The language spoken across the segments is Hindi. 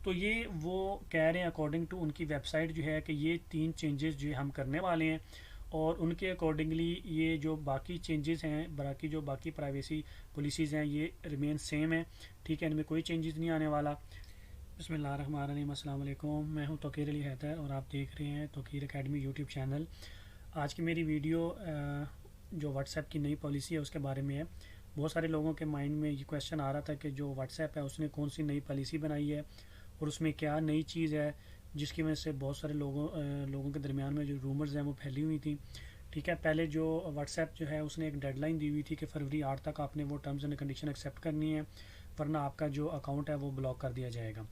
तो ये वो कह रहे हैं अकॉर्डिंग टू उनकी वेबसाइट जो है कि ये 3 चेंजेस जो हम करने वाले हैं, और उनके अकॉर्डिंगली ये जो बाकी चेंजेस हैं, बाकी प्राइवेसी पॉलिसीज़ हैं, ये रिमेन सेम है। ठीक है, इनमें कोई चेंजेस नहीं आने वाला। बिस्मिल्लाहिर्रहमानिर्रहीम, अस्सलाम वालेकुम। मैं हूं तौकीर अली हैदर और आप देख रहे हैं तौकीर एकेडमी यूट्यूब चैनल। आज की मेरी वीडियो जो व्हाट्सएप की नई पॉलिसी है उसके बारे में है। बहुत सारे लोगों के माइंड में ये क्वेश्चन आ रहा था कि जो व्हाट्सएप है उसने कौन सी नई पॉलिसी बनाई है और उसमें क्या नई चीज़ है, जिसकी वजह से बहुत सारे लोगों के दरमियान में जो रूमर्स हैं वो फैली हुई थी। ठीक है, पहले जो व्हाट्सएप जो है उसने एक डेडलाइन दी हुई थी कि फरवरी 8 तक आपने वो टर्म्स एंड कंडीशन एक्सेप्ट करनी है, वरना आपका जो अकाउंट है वो ब्लॉक कर दिया जाएगा।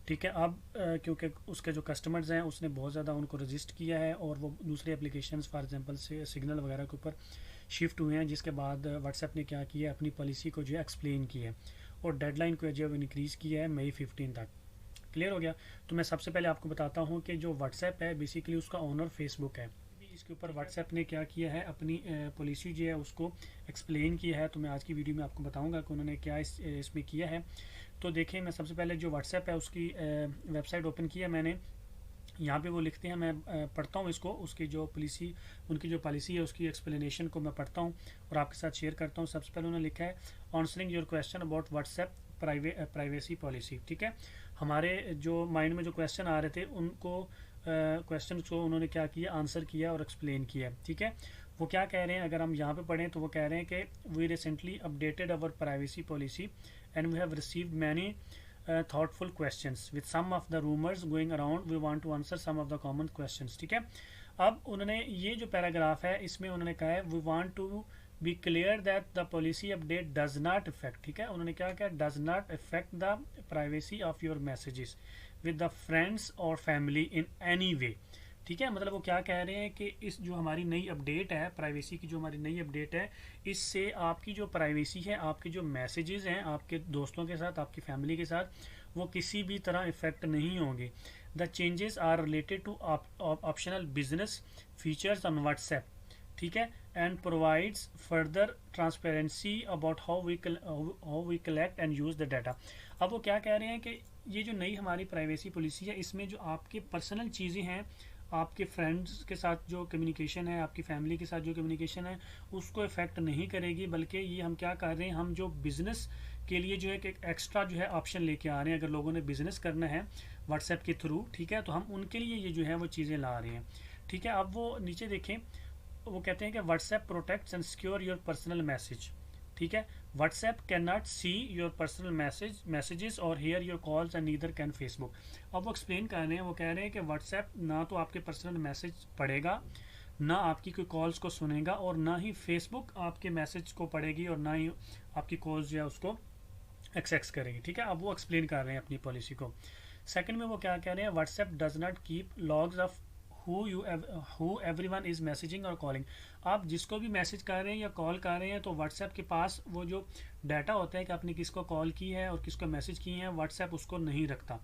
ठीक है, अब क्योंकि उसके जो कस्टमर्स हैं उसने बहुत ज़्यादा उनको रजिस्ट किया है और वो दूसरे एप्लीकेशंस फॉर एग्जांपल से सिग्नल वगैरह के ऊपर शिफ्ट हुए हैं, जिसके बाद व्हाट्सएप ने क्या किया, अपनी पॉलिसी को जो है एक्सप्लेन किया है और डेडलाइन को जो है इंक्रीज़ किया है मई 15 तक। क्लियर हो गया। तो मैं सबसे पहले आपको बताता हूँ कि जो व्हाट्सएप है बेसिकली उसका ओनर फेसबुक है। इसके ऊपर व्हाट्सएप ने क्या किया है, अपनी पॉलिसी जो है उसको एक्सप्लेन किया है। तो मैं आज की वीडियो में आपको बताऊंगा कि उन्होंने क्या इसमें किया है। तो देखें, मैं सबसे पहले जो व्हाट्सएप है उसकी वेबसाइट ओपन किया मैंने। यहाँ पे वो लिखते हैं, मैं पढ़ता हूँ इसको, उसकी जो पॉलिसी, उनकी जो पॉलिसी है उसकी एक्सप्लेनेशन को मैं पढ़ता हूँ और आपके साथ शेयर करता हूँ। सबसे पहले उन्होंने लिखा है answering your question about WhatsApp privacy policy. ठीक है, हमारे जो माइंड में जो क्वेश्चन आ रहे थे उनको क्वेश्चन को उन्होंने क्या किया, आंसर किया और एक्सप्लेन किया। ठीक है, वो क्या कह रहे हैं, अगर हम यहाँ पे पढ़ें तो वो कह रहे हैं कि we recently updated our privacy policy and we have received many thoughtful questions with some of the rumors going around, we want to answer some of the common questions। ठीक है, अब उन्होंने ये जो पैराग्राफ है इसमें उन्होंने कहा है we want to be clear that the policy update does not affect, ठीक है, उन्होंने क्या कहा, does not affect the privacy of your messages with the friends or family in any way। ठीक है, मतलब वो क्या कह रहे हैं कि इस जो हमारी नई अपडेट है, प्राइवेसी की जो हमारी नई अपडेट है, इससे आपकी जो प्राइवेसी है, आपके जो मैसेजेस हैं आपके दोस्तों के साथ, आपकी फैमिली के साथ, वो किसी भी तरह इफेक्ट नहीं होंगे। The changes are related to optional business features on WhatsApp. ठीक है, and provides further transparency about how we collect and use the data. अब वो क्या कह रहे हैं कि ये जो नई हमारी प्राइवेसी पॉलिसी है इसमें जो आपके पर्सनल चीज़ें हैं, आपके फ्रेंड्स के साथ जो कम्युनिकेशन है, आपकी फैमिली के साथ जो कम्युनिकेशन है, उसको इफेक्ट नहीं करेगी, बल्कि ये हम क्या कर रहे हैं, हम जो बिज़नेस के लिए जो है एक एक्स्ट्रा जो है ऑप्शन लेके आ रहे हैं। अगर लोगों ने बिज़नेस करना है व्हाट्सएप के थ्रू, ठीक है, तो हम उनके लिए ये जो है वो चीज़ें ला रहे हैं। ठीक है, अब वो नीचे देखें, वो कहते हैं कि WhatsApp protects and secure your personal message. ठीक है, WhatsApp can not see your personal messages और hear your calls and neither can Facebook. अब वो एक्सप्लेन कर रहे हैं, वो कह रहे हैं कि व्हाट्सएप ना तो आपके पर्सनल मैसेज पढ़ेगा, ना आपकी कोई कॉल्स को सुनेगा, और ना ही फेसबुक आपके मैसेज को पढ़ेगी, और ना ही आपकी कॉल्स जो है उसको एक्सेस करेगी। ठीक है, अब वो एक्सप्लेन कर रहे हैं अपनी पॉलिसी को। सेकंड में वो क्या कह रहे हैं, WhatsApp does not keep logs of who everyone is messaging और कॉलिंग। आप जिसको भी मैसेज कर रहे हैं या कॉल कर रहे हैं तो व्हाट्सएप के पास वो जो डाटा होता है कि आपने किसको कॉल की है और किसको मैसेज की है, व्हाट्सएप उसको नहीं रखता।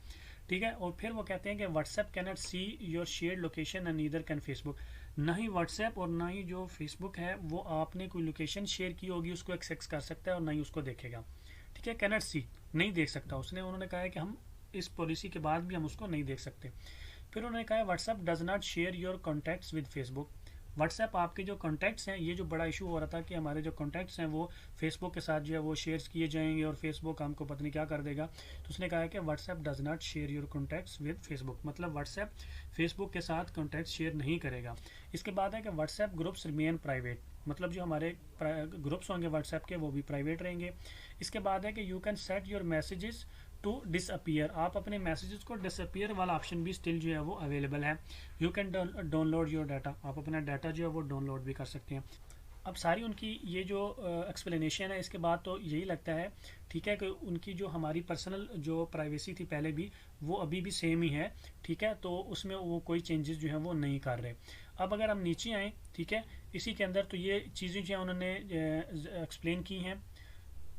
ठीक है, और फिर वो कहते हैं कि WhatsApp can not see your shared location and neither can Facebook. ना ही व्हाट्सएप और ना ही जो फेसबुक है वो आपने कोई लोकेशन शेयर की होगी उसको एक्सेस कर सकता है और ना ही उसको देखेगा। ठीक है, कैन नॉट सी, नहीं देख सकता उसने। उन्होंने कहा है कि हम इस पॉलिसी के बाद भी हम उसको नहीं देख सकते। फिर उन्होंने कहा WhatsApp does not share your contacts with Facebook. WhatsApp आपके जो कॉन्टैक्ट्स हैं, ये जो बड़ा इशू हो रहा था कि हमारे जो कॉन्टैक्ट्स हैं वो फेसबुक के साथ जो है वो शेयर किए जाएंगे और फेसबुक हमको पता नहीं क्या कर देगा। तो उसने कहा कि WhatsApp does not share your contacts with Facebook, मतलब व्हाट्सएप फेसबुक के साथ कॉन्टैक्ट शेयर नहीं करेगा। इसके बाद है कि व्हाट्सएप ग्रुप्स रिमेन प्राइवेट, मतलब जो हमारे ग्रुप्स होंगे व्हाट्सएप के वो भी प्राइवेट रहेंगे। इसके बाद है कि you can set your messages to disappear, आप अपने मैसेजेस को डिसअपियर वाला ऑप्शन भी स्टिल जो है वो अवेलेबल है। You can download your data, आप अपना डाटा जो है वो डाउनलोड भी कर सकते हैं। अब सारी उनकी ये जो एक्सप्लेनेशन है इसके बाद तो यही लगता है, ठीक है, कि उनकी जो हमारी पर्सनल जो प्राइवेसी थी पहले भी, वो अभी भी सेम ही है। ठीक है, तो उसमें वो कोई चेंजेस जो है वो नहीं कर रहे। अब अगर हम नीचे आएँ, ठीक है, इसी के अंदर तो ये चीज़ें जो है उन्होंने एक्सप्लेन की हैं।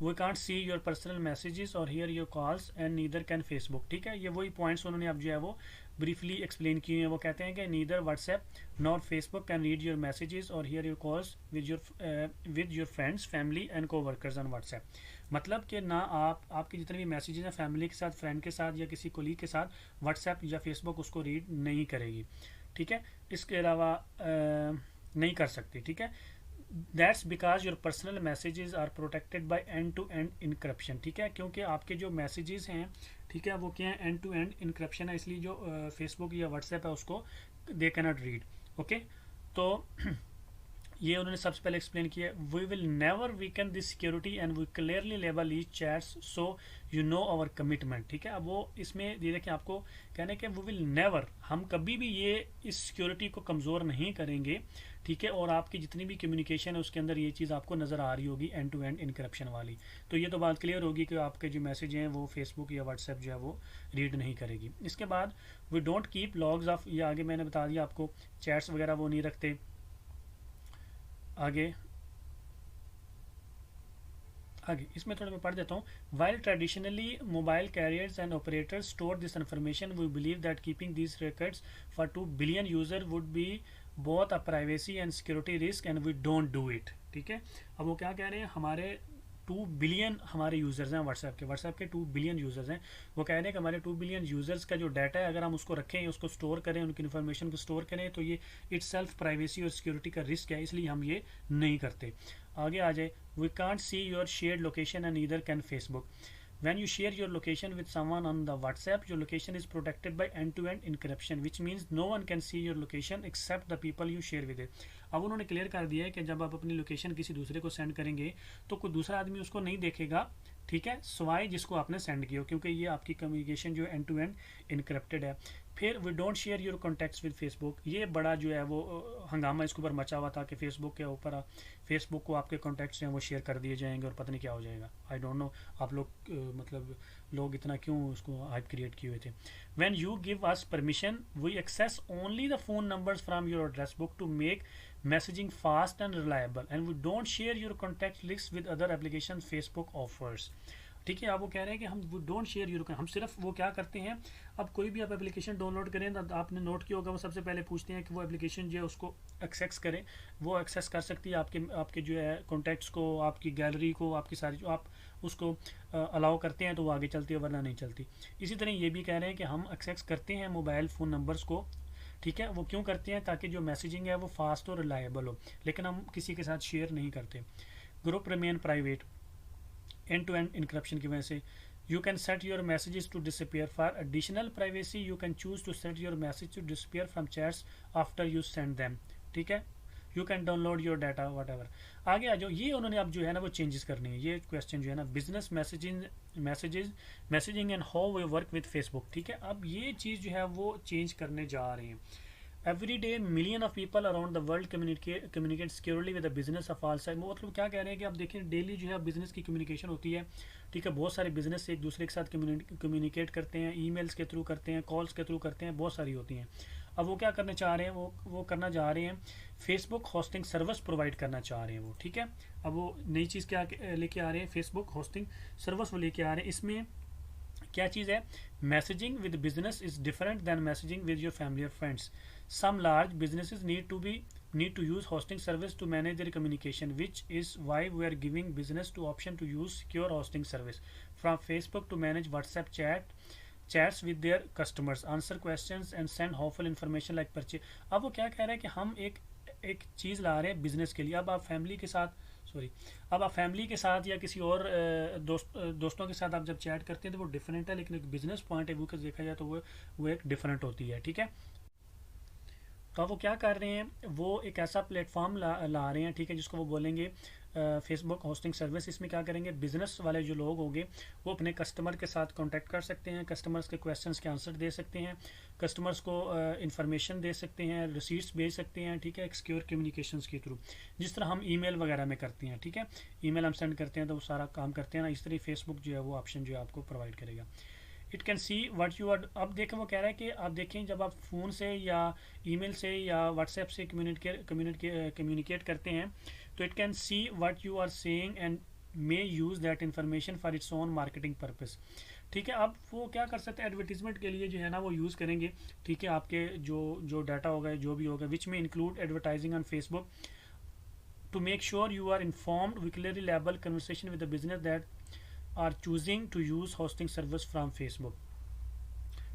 We can't see your personal messages और hear your calls and neither can Facebook. ठीक है, ये वही पॉइंट्स उन्होंने अब जो है वो ब्रीफली एक्सप्लेन किए हैं। वो कहते हैं कि neither WhatsApp nor Facebook can read your messages और hear your calls with your friends family and coworkers on WhatsApp. मतलब कि ना आपके जितने भी मैसेजेस हैं फैमिली के साथ, फ्रेंड के साथ या किसी कोलीग के साथ, व्हाट्सएप या फेसबुक उसको रीड नहीं करेगी। ठीक है, इसके अलावा नहीं कर सकती। ठीक है, that's because your personal messages are protected by end to end encryption. ठीक है, क्योंकि आपके जो मैसेजेस हैं, ठीक है, वो क्या है, एंड टू एंड इनक्रप्शन है, इसलिए जो फेसबुक या व्हाट्सएप है उसको they can not read. Okay, तो ये उन्होंने सबसे पहले एक्सप्लेन किया, we will never weaken this security and we clearly label each chats so you know our commitment. ठीक है, अब वो इसमें ये देखिए आपको कहने के वी विल नेवर, हम कभी भी ये इस सिक्योरिटी को कमज़ोर नहीं करेंगे। ठीक है, और आपकी जितनी भी कम्युनिकेशन है उसके अंदर ये चीज़ आपको नज़र आ रही होगी एंड टू एंड इनक्रप्शन वाली। तो ये तो बात क्लियर होगी कि आपके जो मैसेज हैं वो फेसबुक या व्हाट्सएप जो है वो रीड नहीं करेगी। इसके बाद we don't keep logs of, ये आगे मैंने बता दिया आपको, चैट्स वगैरह वो नहीं रखते। आगे इसमें थोड़ा मैं पढ़ देता हूँ। While traditionally mobile carriers and operators store this information, we believe that keeping this records for 2 billion user would be both a privacy and security risk and we don't do it. ठीक है, अब वो क्या कह रहे हैं, हमारे 2 बिलियन हमारे यूज़र्स हैं व्हाट्सएप के 2 बिलियन यूज़र्स हैं। वो कह रहे हैं कि हमारे 2 बिलियन यूज़र्स का जो डाटा है अगर हम उसको रखें, उसको स्टोर करें, उनकी इन्फॉर्मेशन को स्टोर करें, तो ये इट्सेल्फ प्राइवेसी और सिक्योरिटी का रिस्क है, इसलिए हम ये नहीं करते। आगे आ जाए, we can't see your shared location and either can Facebook. When you share your location with someone on the WhatsApp, your location is protected by end-to-end encryption, which means no one can see your location except the people you share with it. अब उन्होंने क्लियर कर दिया है कि जब आप अपनी लोकेशन किसी दूसरे को सेंड करेंगे तो कोई दूसरा आदमी उसको नहीं देखेगा, ठीक है, सिवाय जिसको आपने सेंड किया हो, क्योंकि ये आपकी कम्युनिकेशन जो एंड टू एंड इनक्रप्टेड है। फिर we don't share your contacts with Facebook. ये बड़ा जो है वो हंगामा इसके ऊपर मचा हुआ था कि फेसबुक के ऊपर, फेसबुक को आपके कॉन्टैक्ट्स हैं वो शेयर कर दिए जाएंगे और पता नहीं क्या हो जाएगा। आई डोंट नो आप लोग मतलब लोग इतना क्यों उसको हाइप क्रिएट किए हुए थे। When you give us permission we access only the phone numbers from your address book to make messaging fast and reliable and we don't share your contact list with other application Facebook offers. ठीक है, आप वो कह रहे हैं कि हम डोंट शेयर यूर, हम सिर्फ वो क्या करते हैं, अब कोई भी आप एप्लीकेशन डाउनलोड करें तो आपने नोट किया होगा वो सबसे पहले पूछते हैं कि वो एप्लीकेशन जो है उसको एक्सेस करें। वो एक्सेस कर सकती है आपके जो है कॉन्टैक्ट्स को, आपकी गैलरी को, आपकी सारी जो आप उसको अलाउ करते हैं तो वो आगे चलती है, वरना नहीं चलती। इसी तरह ये भी कह रहे हैं कि हम एक्सेस करते हैं मोबाइल फ़ोन नंबर्स को। ठीक है, वो क्यों करते हैं, ताकि जो मैसेजिंग है वो फास्ट और रिलायबल हो, लेकिन हम किसी के साथ शेयर नहीं करते। Group remain private, end to end encryption की वजह से। You can set your messages to disappear for additional privacy, you can choose to set your message to disappear from chats after you send them. ठीक है, you can download your data whatever. आगे आ जाओ, ये उन्होंने अब जो है ना वो चेंजेस करनी है। ये क्वेश्चन जो है ना, business messaging and how we work with Facebook. ठीक है, अब ये चीज़ जो है वो चेंज करने जा रहे हैं। Every day, million of people around the world communicate securely with the business of all sides। मतलब क्या कह रहे हैं कि आप देखें डेली जो है बिजनेस की कम्युनिकेशन होती है। ठीक है, बहुत सारे बिजनेस एक दूसरे के साथ कम्युनिकेट करते हैं, ईमेल्स के थ्रू करते हैं, कॉल्स के थ्रू करते हैं, बहुत सारी होती हैं। अब वो क्या करने चाह रहे हैं, वो करना चाह रहे हैं, फेसबुक होस्टिंग सर्विस प्रोवाइड करना चाह रहे हैं वो। ठीक है, अब वो नई चीज़ क्या लेके आ रहे हैं, फेसबुक होस्टिंग सर्विस वो लेके आ रहे हैं। इसमें क्या चीज़ है, messaging with business is different than messaging with your family और friends. Some large businesses need to use hosting service to manage their communication, which is why we are giving business to option to use secure hosting service from Facebook to manage WhatsApp chats with their customers, answer questions and send helpful information like purchase। अब वो क्या कह रहे हैं कि हम एक चीज़ ला रहे हैं बिजनेस के लिए। अब आप फैमिली के साथ या किसी और दोस्तों के साथ आप जब चैट करते हैं तो वो डिफरेंट है, लेकिन एक बिजनेस पॉइंट ऑफ व्यू का देखा जाए तो वो एक डिफरेंट होती है। ठीक है, तो अब वो क्या कर रहे हैं, वो एक ऐसा प्लेटफॉर्म ला रहे हैं, ठीक है, जिसको वो बोलेंगे फेसबुक होस्टिंग सर्विस। इसमें क्या करेंगे, बिजनेस वाले जो लोग होंगे वो अपने कस्टमर के साथ कांटेक्ट कर सकते हैं, कस्टमर्स के क्वेश्चंस के आंसर दे सकते हैं, कस्टमर्स को इंफॉर्मेशन दे सकते हैं, रिसीट्स भेज सकते हैं। ठीक है, एक सिक्योर कम्युनिकेशंस के थ्रू, जिस तरह हम ईमेल वगैरह में करते हैं। ठीक है, ईमेल हम सेंड करते हैं तो वो सारा काम करते हैं ना, इस तरह फेसबुक जो है वो ऑप्शन जो है आपको प्रोवाइड करेगा। It can see what you are. अब देखें, वो कह रहा है कि आप देखें जब आप फ़ोन से या ईमेल से या व्हाट्सएप से कम्युनिकेट करते हैं तो it can see what you are saying and may use that information for its own marketing purpose. ठीक है, अब वो क्या कर सकते हैं, एडवर्टीजमेंट के लिए जो है ना वो यूज़ करेंगे। ठीक है, आपके जो डाटा होगा, जो भी होगा, विच में include advertising on Facebook to make sure you are informed. We clearly label conversation with the business that are choosing to use hosting service from Facebook.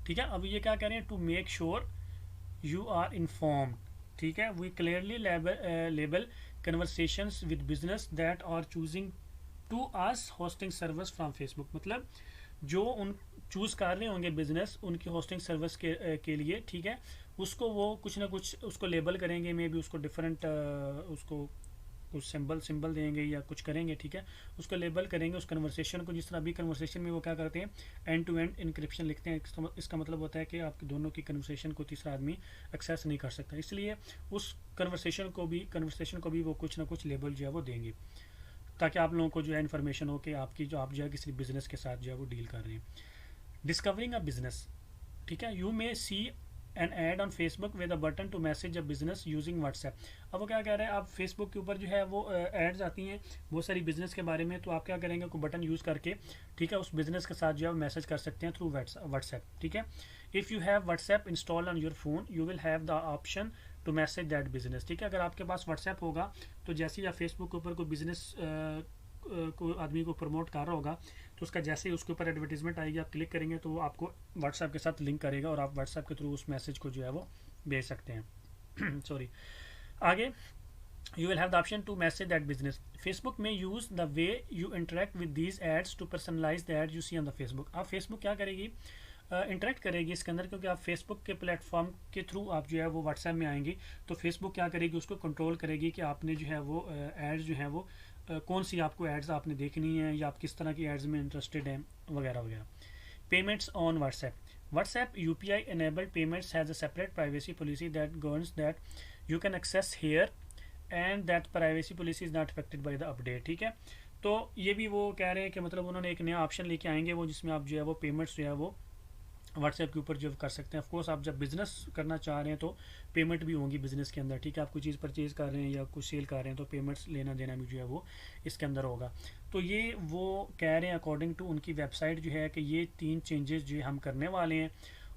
ठीक है, अब ये क्या कह रहे हैं, to make sure you are informed. ठीक है, we clearly label conversations with business that are choosing to as hosting service from Facebook. मतलब जो उन चूज़ कर रहे होंगे बिजनेस उनकी होस्टिंग सर्विस के लिए, ठीक है, उसको वो कुछ ना कुछ उसको लेबल करेंगे, मे बी उसको डिफरेंट उसको कुछ सिंबल देंगे या कुछ करेंगे। ठीक है, उसको लेबल करेंगे उस कन्वर्सेशन को, जिस तरह अभी कन्वर्सेशन में वो क्या करते हैं, एंड टू एंड इंक्रिप्शन लिखते हैं। इसका मतलब होता है कि आपके दोनों की कन्वर्सेशन को तीसरा आदमी एक्सेस नहीं कर सकता, इसलिए उस कन्वर्सेशन को भी वो कुछ ना कुछ लेबल जो है वो देंगे, ताकि आप लोगों को जो है इन्फॉर्मेशन हो कि आपकी जो आप जो है किसी बिजनेस के साथ जो है वो डील कर रहे हैं। Discovering a business. ठीक है, you may see an ad on Facebook with a button to message a business using WhatsApp. अब वो क्या कह रहे हैं, आप फेसबुक के ऊपर जो है वो एड्स आती हैं बहुत सारी बिजनेस के बारे में, तो आप क्या करेंगे, कोई बटन यूज़ करके, ठीक है, उस बिजनेस के साथ जो है मैसेज कर सकते हैं थ्रू व्हाट्सएप। ठीक है, if you have WhatsApp install on your phone you will have the option to message that business. ठीक है, अगर आपके पास व्हाट्सएप होगा तो जैसे ही आप फेसबुक के ऊपर कोई बिजनेस को आदमी को प्रमोट कर रहा होगा, तो उसका जैसे ही उसके ऊपर एडवर्टीजमेंट आएगी, आप क्लिक करेंगे तो वो आपको व्हाट्सएप के साथ लिंक करेगा और आप व्हाट्सएप के थ्रू उस मैसेज को जो है वो भेज सकते हैं। सॉरी, आगे you will have the option to message that business. Facebook may use the way you interact with these ads to personalize the ads you see on the Facebook. आप Facebook क्या करेगी, इंटरेक्ट करेगी इसके अंदर, क्योंकि आप फेसबुक के प्लेटफॉर्म के थ्रू आप जो है वो व्हाट्सएप में आएंगी, तो फेसबुक क्या करेगी, उसको कंट्रोल करेगी कि आपने जो है वो एड्स जो है वो कौन सी आपको एड्स आपने देखनी है या आप किस तरह की एड्स में इंटरेस्टेड हैं वगैरह वगैरह। Payments on WhatsApp UPI enabled payments has a separate privacy policy that governs that you can access here and that privacy policy is not affected by the update। ठीक है, तो ये भी वो कह रहे हैं कि मतलब उन्होंने एक नया ऑप्शन लेके आएंगे वो, जिसमें आप जो है वो पेमेंट्स जो है वो व्हाट्सएप के ऊपर जो कर सकते हैं। ऑफकोर्स आप जब बिजनेस करना चाह रहे हैं तो पेमेंट भी होंगी बिजनेस के अंदर। ठीक है, आप कोई चीज़ परचेज़ कर रहे हैं या कुछ सेल कर रहे हैं तो पेमेंट्स लेना देना भी जो है वो इसके अंदर होगा। तो ये वो कह रहे हैं अकॉर्डिंग टू उनकी वेबसाइट जो है कि ये 3 चेंजेस जो हम करने वाले हैं,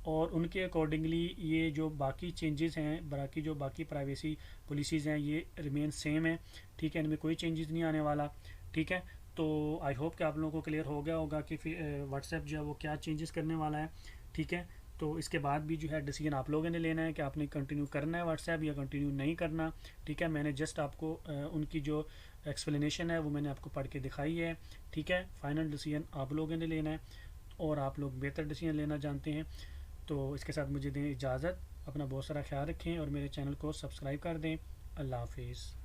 और उनके अकॉर्डिंगली ये जो बाकी चेंजेस हैं, बाकी प्राइवेसी पॉलिसीज़ हैं, ये रिमेन सेम है। ठीक है, इनमें कोई चेंजेस नहीं आने वाला। ठीक है, तो आई होप कि आप लोगों को क्लियर हो गया होगा कि फिर व्हाट्सएप जो है वो क्या चेंजेस करने वाला है। ठीक है, तो इसके बाद भी जो है डिसीजन आप लोगों ने लेना है कि आपने कंटिन्यू करना है व्हाट्सएप या कंटिन्यू नहीं करना। ठीक है, मैंने जस्ट आपको उनकी जो एक्सप्लेनेशन है वो मैंने आपको पढ़ के दिखाई है। ठीक है, फाइनल डिसीजन आप लोगों ने लेना है और आप लोग बेहतर डिसीजन लेना जानते हैं। तो इसके साथ मुझे दें इजाज़त, अपना बहुत सारा ख्याल रखें और मेरे चैनल को सब्सक्राइब कर दें। अल्लाह हाफिज़।